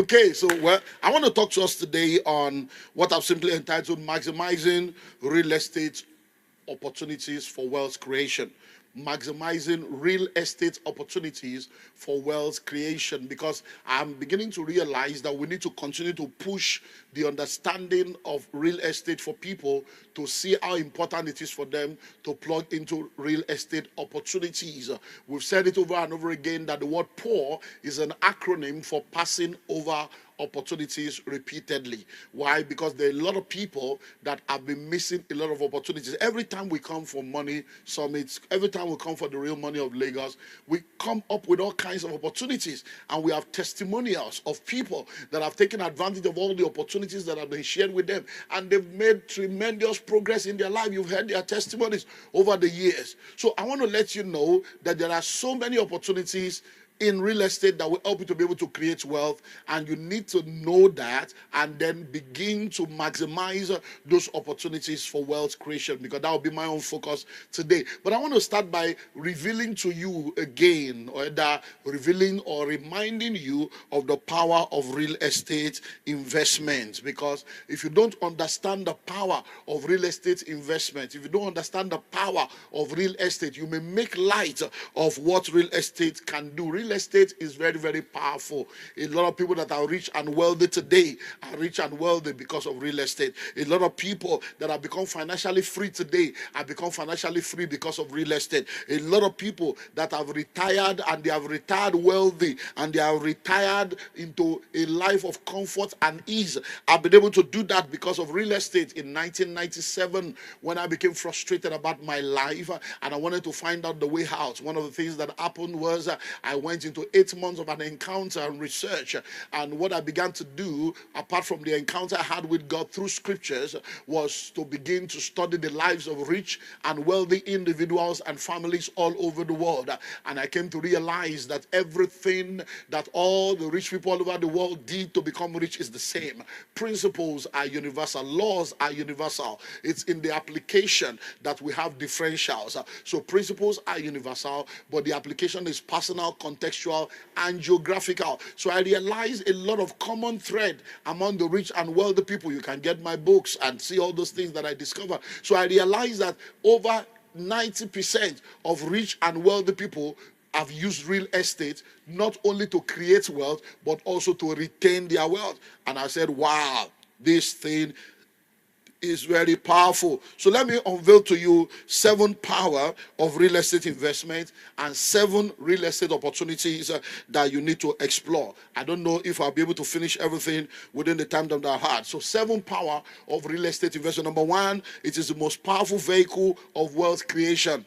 Okay, so I want to talk to us today on what I've simply entitled Maximizing Real Estate Opportunities for Wealth Creation. Maximizing real estate opportunities for wealth creation, because I'm beginning to realize that we need to continue to push the understanding of real estate for people to see how important it is for them to plug into real estate opportunities. We've said it over and over again that the word poor is an acronym for passing over opportunities repeatedly. Why? Because there are a lot of people that have been missing a lot of opportunities. Every time we come for money summits, every time we come for the real money of Lagos, we come up with all kinds of opportunities, and we have testimonials of people that have taken advantage of all the opportunities that have been shared with them, and they've made tremendous progress in their life. You've heard their testimonies over the years. So I want to let you know that there are so many opportunities in real estate that will help you to be able to create wealth, and you need to know that and then begin to maximize those opportunities for wealth creation, because that will be my own focus today. But I want to start by revealing to you again, or that revealing or reminding you of the power of real estate investments, because if you don't understand the power of real estate investment, if you don't understand the power of real estate, you may make light of what real estate can do. Real estate is very, very powerful. A lot of people that are rich and wealthy today are rich and wealthy because of real estate. A lot of people that have become financially free today have become financially free because of real estate. A lot of people that have retired, and they have retired wealthy, and they have retired into a life of comfort and ease, have been able to do that because of real estate. In 1997, when I became frustrated about my life and I wanted to find out the way out, one of the things that happened was I went into 8 months of an encounter and research. And what I began to do, apart from the encounter I had with God through scriptures, was to begin to study the lives of rich and wealthy individuals and families all over the world. And I came to realize that everything that all the rich people all over the world did to become rich is the same. Principles are universal. Laws are universal. It's in the application that we have differentials. So principles are universal, but the application is personal, contextual, and geographical. So I realized a lot of common thread among the rich and wealthy people. You can get my books and see all those things that I discovered. So I realized that over 90% of rich and wealthy people have used real estate not only to create wealth, but also to retain their wealth. And I said, wow, this thing is very powerful. So let me unveil to you 7 power of real estate investment and 7 real estate opportunities that you need to explore. I don't know if I'll be able to finish everything within the time that I had. So 7 power of real estate investment. Number 1, it is the most powerful vehicle of wealth creation.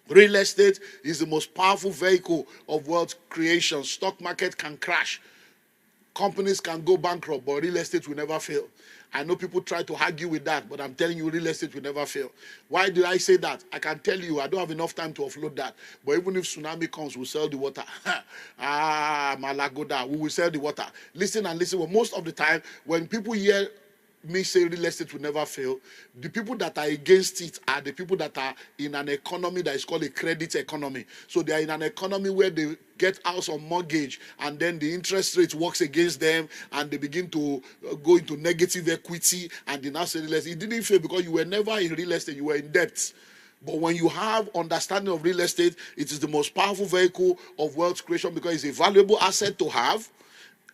Real estate is the most powerful vehicle of wealth creation. Stock market can crash. Companies can go bankrupt, but real estate will never fail. I know people try to argue with that, but I'm telling you, real estate will never fail. Why did I say that? I can tell you, I don't have enough time to offload that. But even if tsunami comes, we'll sell the water. Malagoda, we will sell the water. Listen and listen. Well, most of the time, when people hear me say real estate will never fail, the people that are against it are the people that are in an economy that is called a credit economy. So they are in an economy where they get house on mortgage, and then the interest rate works against them, and they begin to go into negative equity, and they now say real estate. It didn't fail because you were never in real estate, you were in debt. But when you have understanding of real estate, it is the most powerful vehicle of wealth creation, because it's a valuable asset to have.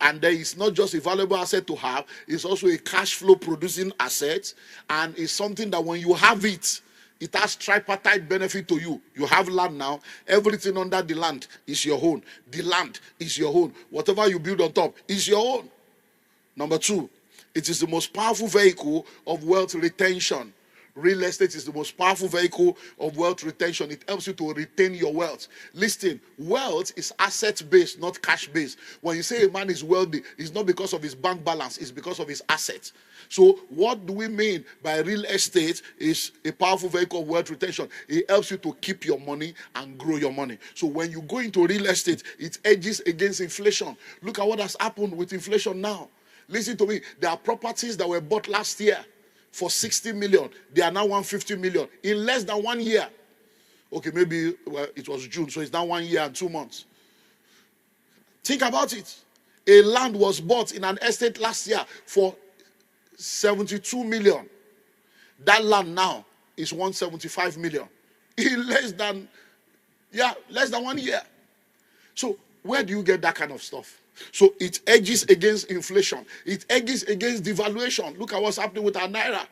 And there is not just a valuable asset to have, it's also a cash flow producing asset. And it's something that when you have it, it has tripartite benefit to you. You have land now. Everything under the land is your own. The land is your own. Whatever you build on top is your own. Number 2, it is the most powerful vehicle of wealth retention. Real estate is the most powerful vehicle of wealth retention. It helps you to retain your wealth. Listen, wealth is asset-based, not cash-based. When you say a man is wealthy, it's not because of his bank balance, it's because of his assets. So what do we mean by real estate is a powerful vehicle of wealth retention? It helps you to keep your money and grow your money. So when you go into real estate, it edges against inflation. Look at what has happened with inflation now. Listen to me. There are properties that were bought last year for 60 million. They are now 150 million in less than 1 year. Okay, maybe it was June, so it's now 1 year and 2 months. Think about it. A land was bought in an estate last year for 72 million. That land now is 175 million in less than 1 year. So where do you get that kind of stuff? So it edges against inflation. It edges against devaluation. Look at what's happening with our naira.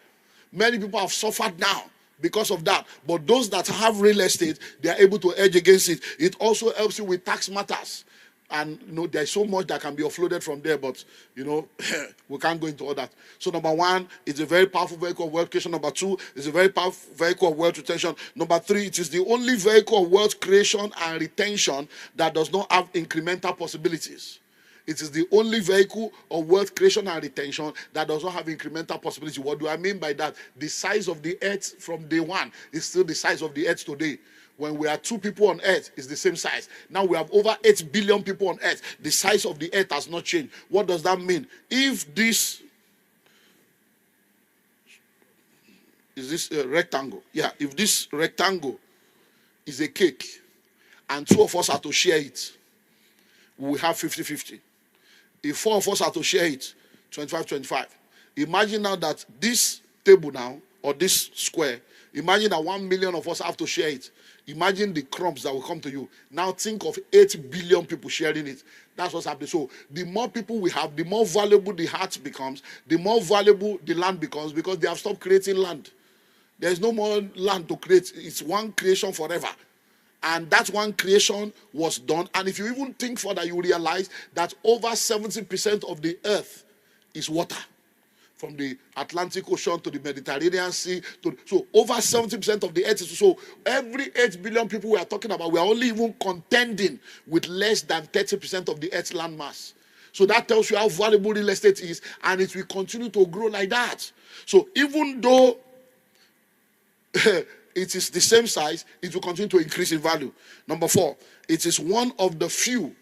Many people have suffered now because of that. But those that have real estate, they are able to edge against it. It also helps you with tax matters. And there's so much that can be offloaded from there, but we can't go into all that. So number one, it's a very powerful vehicle of wealth creation. Number two, it's a very powerful vehicle of wealth retention. Number three, it is the only vehicle of wealth creation and retention that does not have incremental possibilities. It is the only vehicle of wealth creation and retention that does not have incremental possibility. What do I mean by that? The size of the earth from day one is still the size of the earth today. When we are 2 people on earth, it's the same size. Now we have over 8 billion people on earth. The size of the earth has not changed. What does that mean? If this is this rectangle, if this rectangle is a cake and 2 of us are to share it, we will have 50-50. If 4 of us are to share it, 25-25. Imagine now that this table now, or this square, imagine that 1 million of us have to share it. Imagine the crumbs that will come to you. Now think of 8 billion people sharing it. That's what's happening. So the more people we have, the more valuable the heart becomes, the more valuable the land becomes, because they have stopped creating land. There's no more land to create. It's one creation forever. And that one creation was done. And if you even think further, you realize that over 70% of the earth is water. From the Atlantic Ocean to the Mediterranean Sea. So over 70% of the earth is. So every 8 billion people we are talking about, we are only even contending with less than 30% of the earth's land mass. So that tells you how valuable real estate is. And it will continue to grow like that. So even though it is the same size, it will continue to increase in value. Number 4, it is one of the few,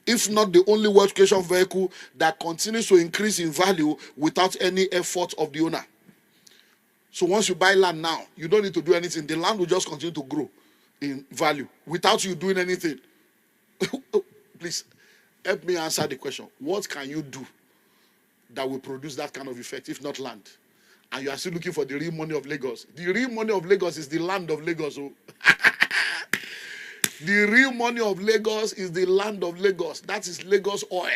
if not the only wealth creation vehicle that continues to increase in value without any effort of the owner. So once you buy land now, you don't need to do anything. The land will just continue to grow in value without you doing anything. Please, help me answer the question. What can you do that will produce that kind of effect, if not land? And you are still looking for the real money of Lagos. The real money of Lagos is the land of Lagos. Oh. The real money of Lagos is the land of Lagos. That is Lagos oil.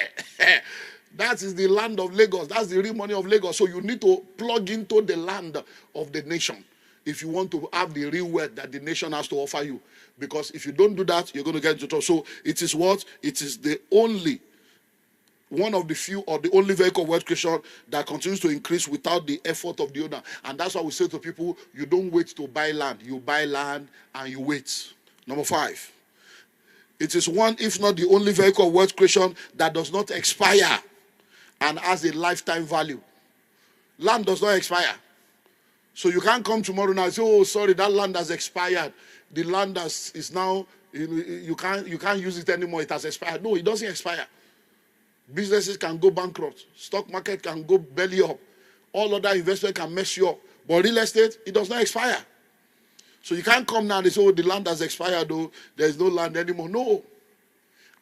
That is the land of Lagos. That's the real money of Lagos. So you need to plug into the land of the nation if you want to have the real wealth that the nation has to offer you. Because if you don't do that, you're going to get into trouble. So it is what? It is the only, one of the few, or the only vehicle of wealth creation that continues to increase without the effort of the owner. And that's why we say to people, you don't wait to buy land. You buy land and you wait. Number 5, it is one, if not the only vehicle of wealth creation that does not expire and has a lifetime value. Land does not expire. So you can't come tomorrow now and say, oh, sorry, that land has expired. The land is now, you can't use it anymore. It has expired. No, it doesn't expire. Businesses can go bankrupt. Stock market can go belly up. All other investment can mess you up. But real estate, it does not expire. So you can't come now and say, oh, the land has expired, though. There's no land anymore. No.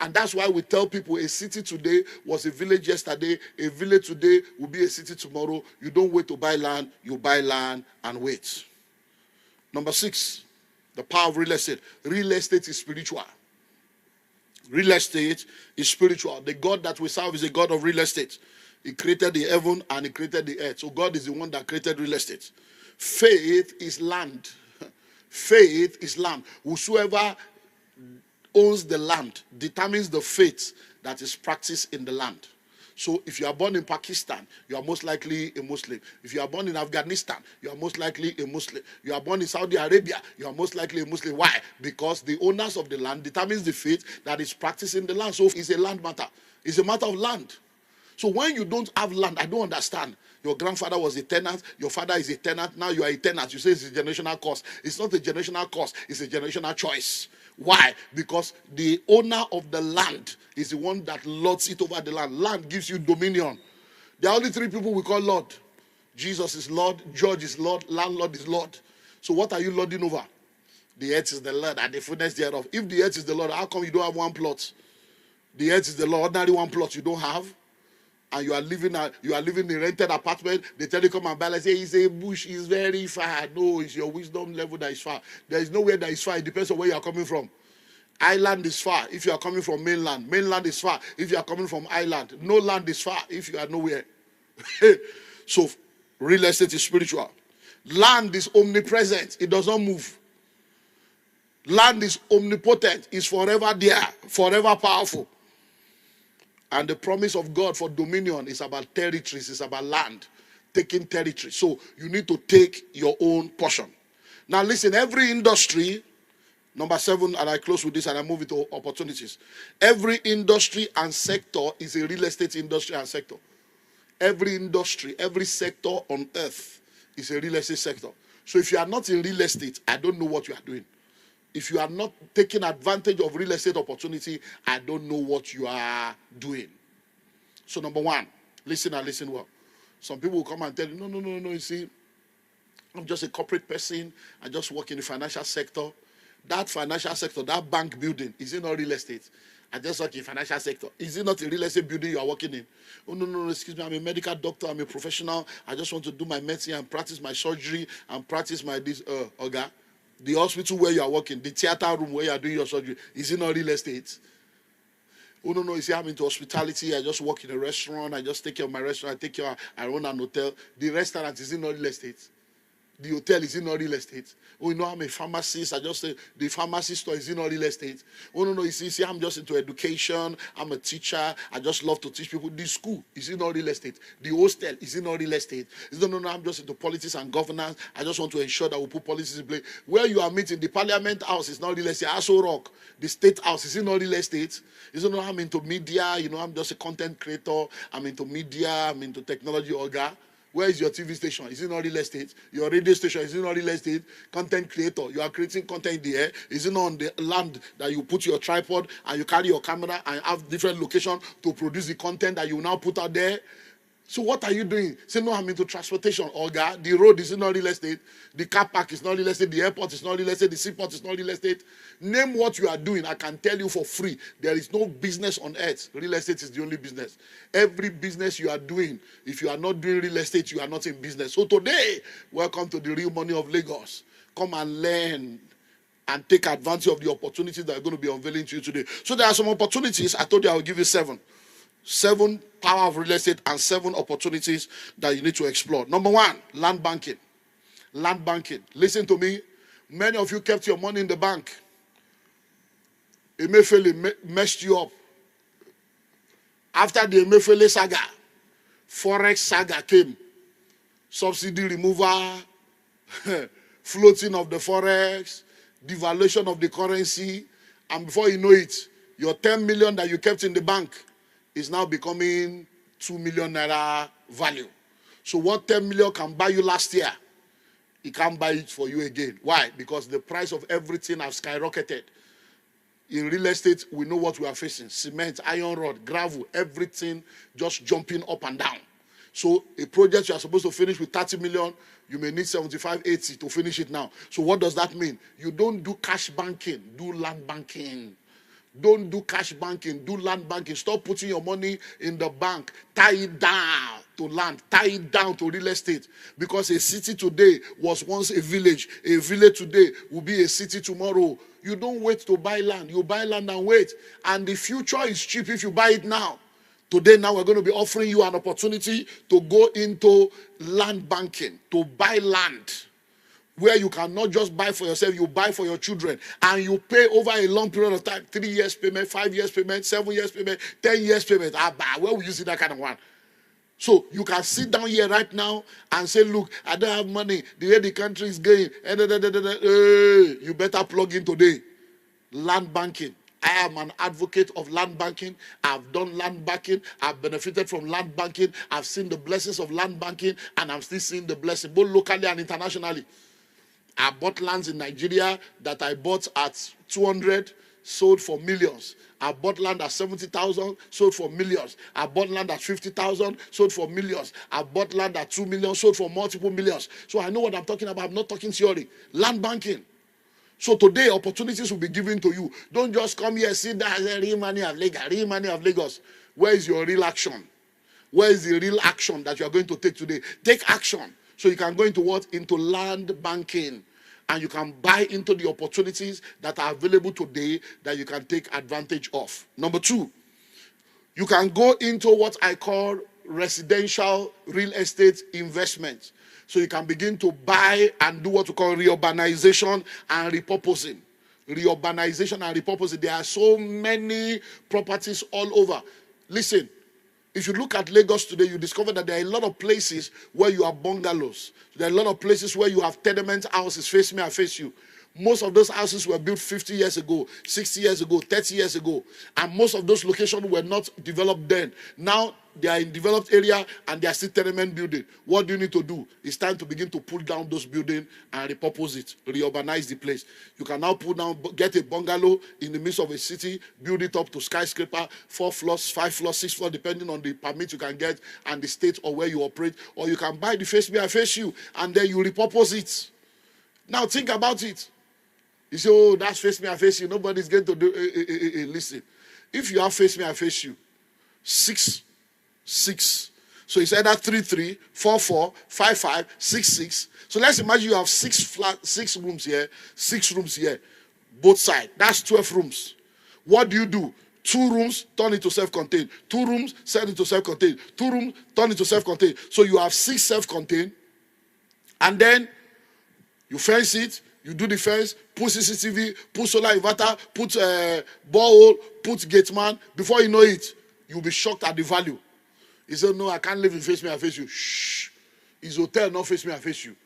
And that's why we tell people a city today was a village yesterday. A village today will be a city tomorrow. You don't wait to buy land. You buy land and wait. Number 6, the power of real estate. Real estate is spiritual. Real estate is spiritual. The God that we serve is a God of real estate. He created the heaven and he created the earth. So God is the one that created real estate. Faith is land. Faith is land. Whosoever owns the land determines the faith that is practiced in the land. So if you are born in Pakistan, you are most likely a Muslim. If you are born in Afghanistan, you are most likely a Muslim. You are born in Saudi Arabia, you are most likely a Muslim. Why? Because the owners of the land determines the faith that is practiced in the land. So it's a land matter. It's a matter of land. So when you don't have land, I don't understand. Your grandfather was a tenant, your father is a tenant, now you are a tenant. You say it's a generational curse. It's not a generational curse, it's a generational choice. Why? Because the owner of the land is the one that lords it over the land. Land gives you dominion. There are only 3 people we call Lord. Jesus is Lord, George is Lord, landlord is Lord. So what are you lording over? The earth is the Lord and the fullness thereof. If the earth is the Lord, how come you don't have one plot? The earth is the Lord. Ordinary one plot you don't have, and you are living in a rented apartment. They tell you come and buy. Like say it's a bush. It's very far. No, it's your wisdom level that is far. There is nowhere that is far. It depends on where you are coming from. Island is far if you are coming from mainland. Mainland is far if you are coming from island. No land is far if you are nowhere. So real estate is spiritual. Land is omnipresent. It does not move. Land is omnipotent. It's forever there, forever powerful. And the promise of God for dominion is about territories. It's about land, taking territory. So you need to take your own portion. Now listen, every industry, number 7, and I close with this and I move into opportunities. Every industry and sector is a real estate industry and sector. Every industry, every sector on earth is a real estate sector. So if you are not in real estate, I don't know what you are doing. If you are not taking advantage of real estate opportunity, I don't know what you are doing. So number 1, listen and listen well. Some people will come and tell you, no, you see, I'm just a corporate person. I just work in the financial sector. That financial sector, that bank building, is it not real estate? I just work in financial sector. Is it not a real estate building you are working in? Oh, no, excuse me, I'm a medical doctor, I'm a professional. I just want to do my medicine and practice my surgery and practice my Oga. The hospital where you are working, the theater room where you are doing your surgery, is it not real estate? Oh, no, you see, I'm into hospitality. I just work in a restaurant. I just take care of my restaurant. I run an hotel. The restaurant, is it not real estate? The hotel, is it not real estate? Oh, I'm a pharmacist. I just say the pharmacy store, is it not real estate? Oh, no, you see, I'm just into education. I'm a teacher. I just love to teach people. The school, is it not real estate? The hostel, is it not real estate? No, I'm just into politics and governance. I just want to ensure that we put policies in place. Where you are meeting, the parliament house is not real estate. Aso Rock, the state house, is it not real estate? I'm into media. I'm just a content creator. I'm into media. I'm into technology. Oga. Where is your TV station? Is it not real estate? Your radio station, is it not real estate? Content creator, you are creating content in the air. Is it not on the land that you put your tripod and you carry your camera and have different locations to produce the content that you now put out there? So what are you doing? Say, no, I'm into transportation. Oga, the road is not real estate. The car park is not real estate. The airport is not real estate. The seaport is not real estate. Name what you are doing. I can tell you for free. There is no business on earth. Real estate is the only business. Every business you are doing, if you are not doing real estate, you are not in business. So today, welcome to the real money of Lagos. Come and learn and take advantage of the opportunities that are going to be unveiling to you today. So there are some opportunities. I told you I will give you 7. 7 power of real estate and 7 opportunities that you need to explore. Number 1, land banking. Land banking. Listen to me. Many of you kept your money in the bank. Emefiele messed you up. After the Emefiele saga, Forex saga came. Subsidy removal, floating of the Forex, devaluation of the currency. And before you know it, your 10 million that you kept in the bank is now becoming 2 million naira value. So what 10 million can buy you last year, it can't buy it for you again. Why? Because the price of everything has skyrocketed. In real estate, we know what we are facing. Cement, iron rod, gravel, everything just jumping up and down. So a project you are supposed to finish with 30 million, you may need 75, 80 to finish it now. So what does that mean? You don't do cash banking, do land banking. Don't do cash banking, do land banking. Stop putting your money in the bank. Tie it down to land. Tie it down to real estate. Because a city today was once a village. A village today will be a city tomorrow. You don't wait to buy land. You buy land and wait. And the future is cheap if you buy it now. Today, now we're going to be offering you an opportunity to go into land banking, to buy land. Where you cannot just buy for yourself, you buy for your children. And you pay over a long period of time. 3 years payment, 5 years payment, 7 years payment, 10 years payment. Where will you see that kind of one? So you can sit down here right now and say, look, I don't have money. The way the country is going. You better plug in today. Land banking. I am an advocate of land banking. I've done land banking. I've benefited from land banking. I've seen the blessings of land banking. And I'm still seeing the blessing, both locally and internationally. I bought lands in Nigeria that I bought at 200, sold for millions. I bought land at 70,000, sold for millions. I bought land at 50,000, sold for millions. I bought land at 2 million, sold for multiple millions. So I know what I'm talking about. I'm not talking theory. Land banking. So today, opportunities will be given to you. Don't just come here, sit down, and say, real money of Lagos, real money of Lagos. Where is your real action? Where is the real action that you are going to take today? Take action. So you can go into what? Into land banking. And you can buy into the opportunities that are available today that you can take advantage of. Number two, you can go into what I call residential real estate investment. So you can begin to buy and do what we call reurbanization and repurposing. Reurbanization and repurposing. There are so many properties all over. Listen, if you look at Lagos today, you discover that there are a lot of places where you have bungalows. There are a lot of places where you have tenement houses, face me, I face you. Most of those houses were built 50 years ago, 60 years ago, 30 years ago. And most of those locations were not developed then. Now they are in developed area and they are still tenement building. What do you need to do? It's time to begin to pull down those buildings and repurpose it, reurbanize the place. You can now pull down, get a bungalow in the midst of a city, build it up to skyscraper, 4 floors, 5 floors, 6 floors, depending on the permit you can get and the state or where you operate. Or you can buy the face me, I face you, and then you repurpose it. Now think about it. You say, oh, that's face me, I face you. Nobody's going to do listen. If you have face me, I face you, 6, 6. So it's either 3, 3, 4, 4, 5, 5, 6, 6. So let's imagine you have 6 rooms here, 6 rooms here, both sides. That's 12 rooms. What do? 2 rooms, turn it to self-contained. 2 rooms, turn it to self-contained. 2 rooms, turn it to self-contained. So you have 6 self-contained. And then you fence it. You do the fence, put CCTV, put solar inverter, put borehole, put gate man. Before you know it, you'll be shocked at the value. He said, no, I can't live in face me, I face you. Shh. Is hotel not face me, I face you?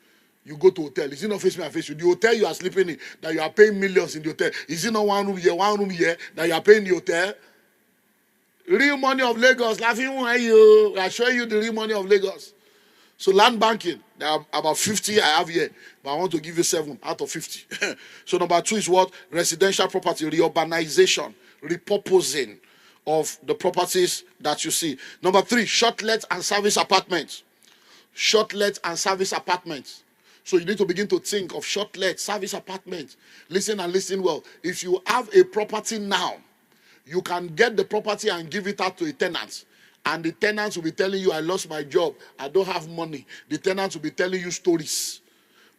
You go to hotel. Is it not face me, I face you? The hotel you are sleeping in, that you are paying millions in the hotel. Is it not one room here, that you are paying the hotel? Real money of Lagos. Laughing at you. I show you the real money of Lagos. So land banking, there are about 50 I have here, but I want to give you 7 out of 50. So number 2 is what? Residential property, reurbanization, repurposing of the properties that you see. Number 3, short-let and service apartments. Short-let and service apartments. So you need to begin to think of short-let, service apartments. Listen and listen well. If you have a property now, you can get the property and give it out to a tenant. And the tenants will be telling you, I lost my job, I don't have money. The tenants will be telling you stories.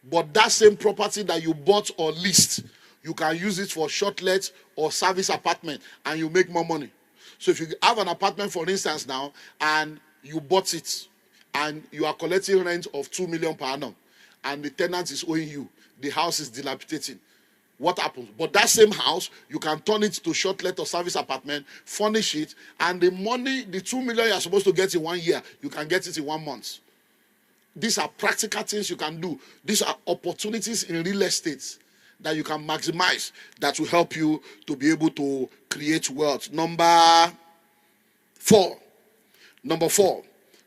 But that same property that you bought or leased, you can use it for short-let or service apartment, and you make more money. So if you have an apartment, for instance, now, and you bought it, and you are collecting rent of 2 million per annum, and the tenant is owing you, the house is dilapidating. What happens? But that same house, you can turn it to short-let or service apartment, furnish it, and the money, the 2 million you are supposed to get in 1 year, you can get it in 1 month. These are practical things you can do. These are opportunities in real estate that you can maximize that will help you to be able to create wealth. Number 4,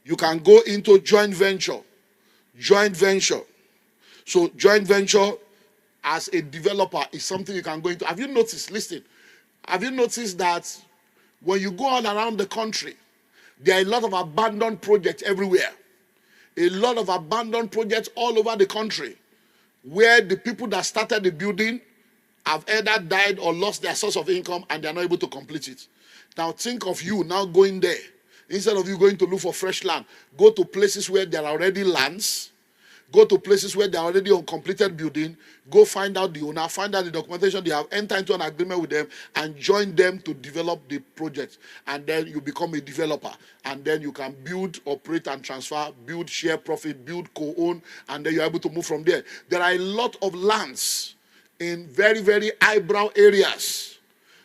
you can go into joint venture. Joint venture. So joint venture as a developer is something you can go into. Have you noticed, listen, have you noticed that when you go all around the country, there are a lot of abandoned projects everywhere. A lot of abandoned projects all over the country where the people that started the building have either died or lost their source of income and they are not able to complete it. Now think of you now going there. Instead of you going to look for fresh land, go to places where there are already lands. Go to places where they're already on completed building. Go find out the owner, find out the documentation. They have entered into an agreement with them and join them to develop the project. And then you become a developer. And then you can build, operate, and transfer, build, share profit, build, co-own, and then you're able to move from there. There are a lot of lands in very, very eyebrow areas.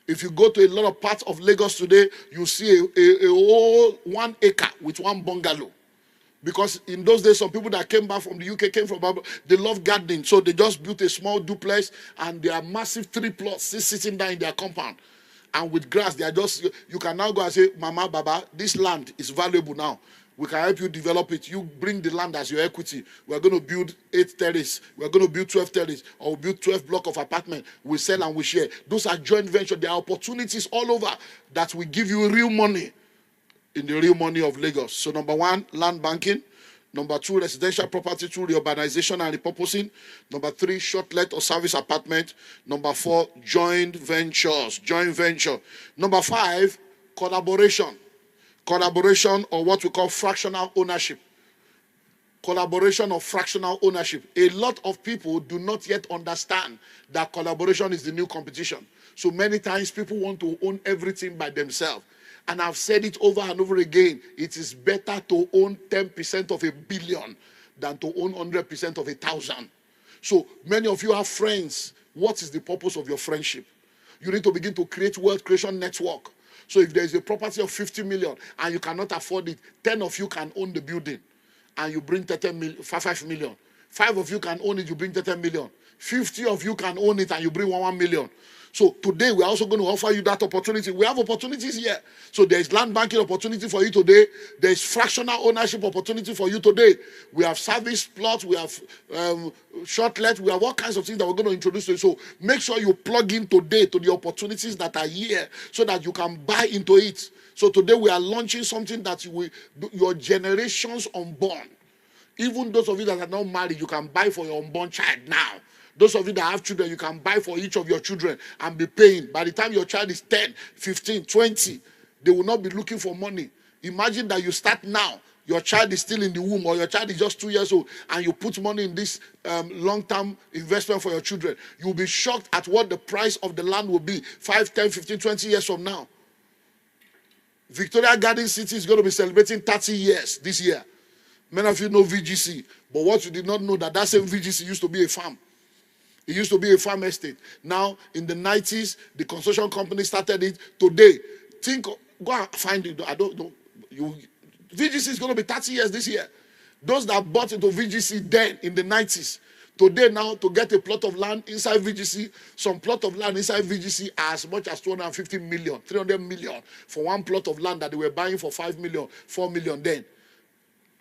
If you go to a lot of parts of Lagos today, you see a whole 1 acre with 1 bungalow. Because in those days, some people that came back from the UK came from Bible, they love gardening. So they just built a small duplex and they are massive 3 plots sitting there in their compound. And with grass, they are just, you can now go and say, Mama, Baba, this land is valuable now. We can help you develop it. You bring the land as your equity. We're going to build 8 terraces. We're going to build 12 terraces. Or we'll build 12 blocks of apartment. We sell and we share. Those are joint ventures. There are opportunities all over that will give you real money in the real money of Lagos. So number 1, land banking. Number 2, residential property through reurbanization and repurposing. Number 3, short-let or service apartment. Number 4, joint ventures, joint venture. Number 5, collaboration. Collaboration, or what we call fractional ownership. Collaboration or fractional ownership. A lot of people do not yet understand that collaboration is the new competition. So many times people want to own everything by themselves. And I've said it over and over again. It is better to own 10% of a billion than to own 100% of 1,000. So many of you have friends. What is the purpose of your friendship? You need to begin to create wealth creation network. So if there is a property of 50 million and you cannot afford it, 10 of you can own the building and you bring 5 million. 5 of you can own it, you bring 10 million. 50 of you can own it and you bring 1 million. So today we're also going to offer you that opportunity. We have opportunities here. So there's land banking opportunity for you today. There's fractional ownership opportunity for you today. We have service plots. We have short-let. We have all kinds of things that we're going to introduce to you. So make sure you plug in today to the opportunities that are here so that you can buy into it. So today we are launching something that your generations unborn, even those of you that are not married, you can buy for your unborn child now. Those of you that have children, you can buy for each of your children and be paying. By the time your child is 10, 15, 20, they will not be looking for money. Imagine that you start now. Your child is still in the womb, or your child is just 2 years old, and you put money in this long-term investment for your children. You'll be shocked at what the price of the land will be 5, 10, 15, 20 years from now. Victoria Garden City is going to be celebrating 30 years this year. Many of you know VGC, but what you did not know that same VGC used to be a farm. It used to be a farm estate. Now, in the 90s, the construction company started it. Today, go and find it. VGC is going to be 30 years this year. Those that bought into VGC then in the 90s, today now, to get a plot of land inside VGC, some plot of land inside VGC are as much as 250 million, 300 million for one plot of land that they were buying for 5 million, 4 million then.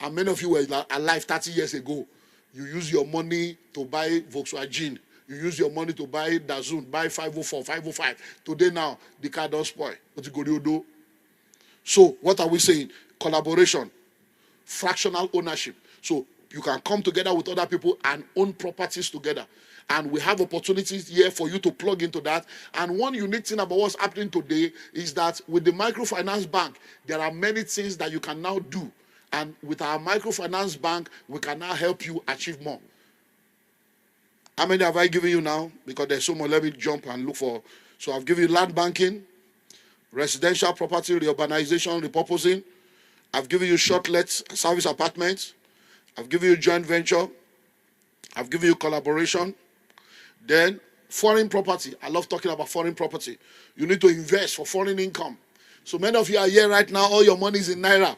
And many of you were alive 30 years ago. You use your money to buy Volkswagen. You use your money to buy Dazun, buy 504, 505. Today now, the car don't spoil. What you go do? So what are we saying? Collaboration, fractional ownership. So you can come together with other people and own properties together. And we have opportunities here for you to plug into that. And one unique thing about what's happening today is that with the microfinance bank, there are many things that you can now do. And with our microfinance bank, we can now help you achieve more. How many have I given you now? Because there's so much. Let me jump and look for. So I've given you land banking, residential property, reurbanization, repurposing. I've given you short-let service apartments. I've given you joint venture. I've given you collaboration. Then foreign property. I love talking about foreign property. You need to invest for foreign income. So many of you are here right now. All your money is in Naira.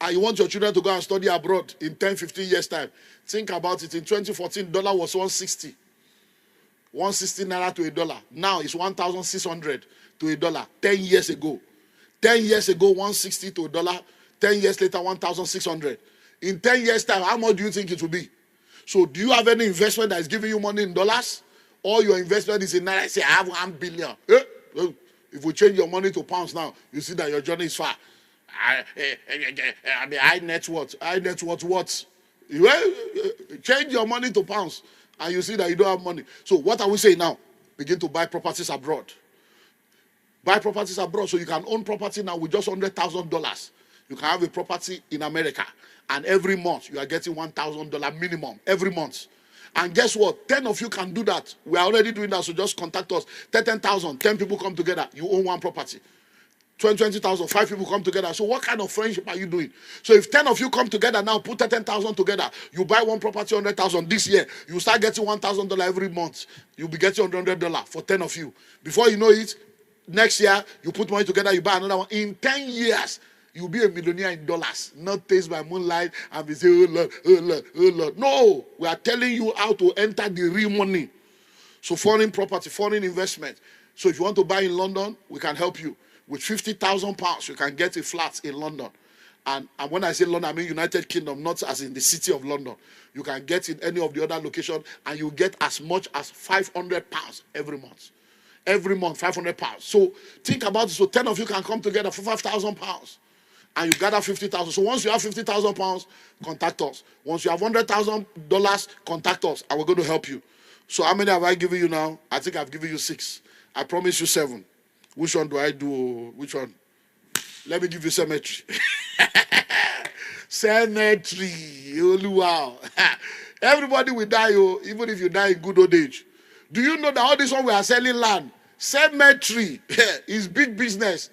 And you want your children to go and study abroad in 10, 15 years' time. Think about it. In 2014, dollar was 160. 160 Naira to $1. Now it's 1,600 to $1. 10 years ago. 10 years ago, 160 to $1. 10 years later, 1,600. In 10 years' time, how much do you think it will be? So do you have any investment that is giving you money in dollars? Or your investment is in Naira? Say, I have 1 billion. If we change your money to pounds now, you see that your journey is far. I mean, high net worth what? Change your money to pounds and you see that you don't have money. So what are we saying now? Begin to buy properties abroad. Buy properties abroad so you can own property now with just $100,000. You can have a property in America and every month you are getting $1,000 minimum every month. And guess what? 10 of you can do that. We are already doing that, so just contact us. 10,000, 10 people come together, you own one property. 20,000, 5 people come together. So what kind of friendship are you doing? So if 10 of you come together now, put 10,000 together, you buy one property, 100,000 this year, you start getting $1,000 every month. You'll be getting $100 for 10 of you. Before you know it, next year, you put money together, you buy another one. In 10 years, you'll be a millionaire in dollars. Not taste by moonlight and be saying, oh Lord, oh Lord, oh Lord. No, we are telling you how to enter the real money. So foreign property, foreign investment. So if you want to buy in London, we can help you. With £50,000, you can get a flat in London. And when I say London, I mean United Kingdom, not as in the city of London. You can get in any of the other locations, and you get as much as £500 every month. Every month, £500. So think about it. So 10 of you can come together for £5,000. and you gather 50,000. So once you have 50,000 pounds, contact us. Once you have $100,000, contact us, and we're going to help you. So how many have I given you now? I think I've given you 6. I promise you 7. Which one do I do? Which one? Let me give you cemetery. Cemetery. Wow. Everybody will die, even if you die in good old age. Do you know that all this one we are selling land? Cemetery is big business.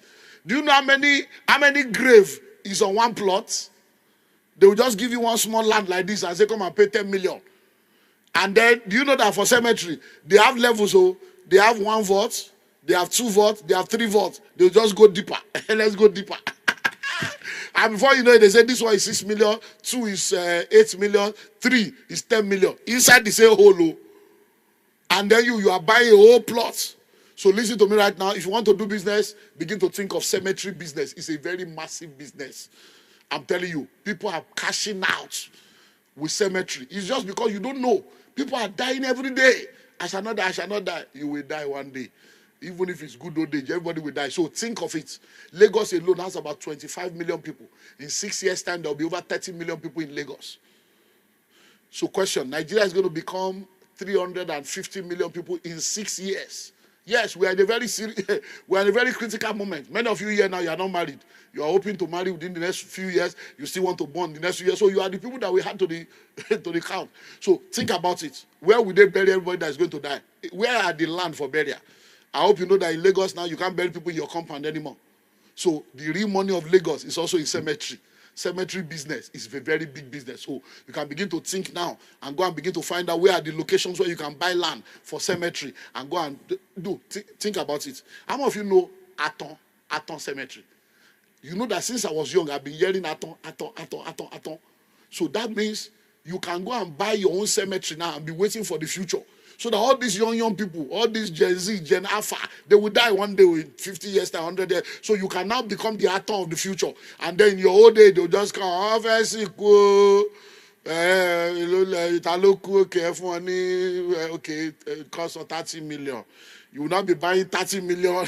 Do you know how many grave is on one plot? They will just give you one small land like this and say, come and pay 10 million. And then, do you know that for cemetery, they have levels, they have 1 vault, they have 2 vaults, they have 3 vaults. They'll just go deeper. Let's go deeper. And before you know it, they say this one is 6 million, 2 is 8 million, 3 is 10 million. Inside the same hole. And then you are buying a whole plot. So listen to me right now. If you want to do business, begin to think of cemetery business. It's a very massive business. I'm telling you, people are cashing out with cemetery. It's just because you don't know. People are dying every day. I shall not die, I shall not die. You will die one day. Even if it's good old age, everybody will die. So think of it. Lagos alone has about 25 million people. In 6 years' time, there will be over 30 million people in Lagos. So question, Nigeria is going to become 350 million people in 6 years. Yes, we are in a very critical moment. Many of you here now, you are not married. You are hoping to marry within the next few years. You still want to born the next few years. So you are the people that we had to the to the count. So think about it. Where will they bury everybody that is going to die? Where are the land for burial? I hope you know that in Lagos now, you can't bury people in your compound anymore. So the real money of Lagos is also in cemetery. Cemetery business is a very big business. So you can begin to think now and go and begin to find out where are the locations where you can buy land for cemetery and go and think about it. How many of you know Aton Cemetery? You know that since I was young, I've been hearing Aton. So that means you can go and buy your own cemetery now and be waiting for the future. So that all these young people, all these Gen Z, Gen Alpha, they will die one day with 50 years, 100 years. So you can now become the Aton of the future. And then in your old age, they'll just come, it costs 30 million. You will not be buying 30 million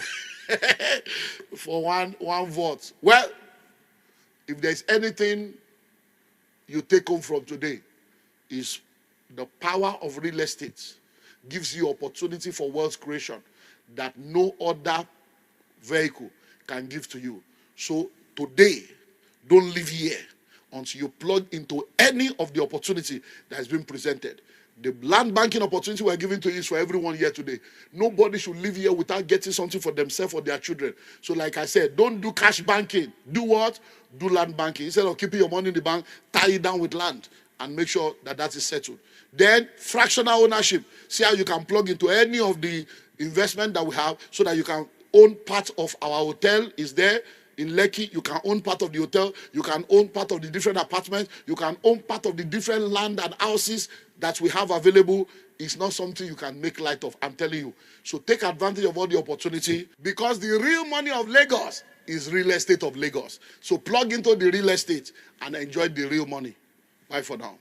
for one vote. Well, if there's anything you take home from today, is the power of real estate gives you opportunity for wealth creation that no other vehicle can give to you. So today, don't live here until you plug into any of the opportunity that has been presented. The land banking opportunity we're giving to you is for everyone here today. Nobody should live here without getting something for themselves or their children. So like I said, don't do cash banking. Do what? Do land banking. Instead of keeping your money in the bank, tie it down with land and make sure that that is settled. Then fractional ownership. See how you can plug into any of the investment that we have so that you can own part of our hotel is there. In Lekki, you can own part of the hotel. You can own part of the different apartments. You can own part of the different land and houses that we have available. It's not something you can make light of, I'm telling you. So take advantage of all the opportunity, because the real money of Lagos is real estate of Lagos. So plug into the real estate and enjoy the real money. Bye for now.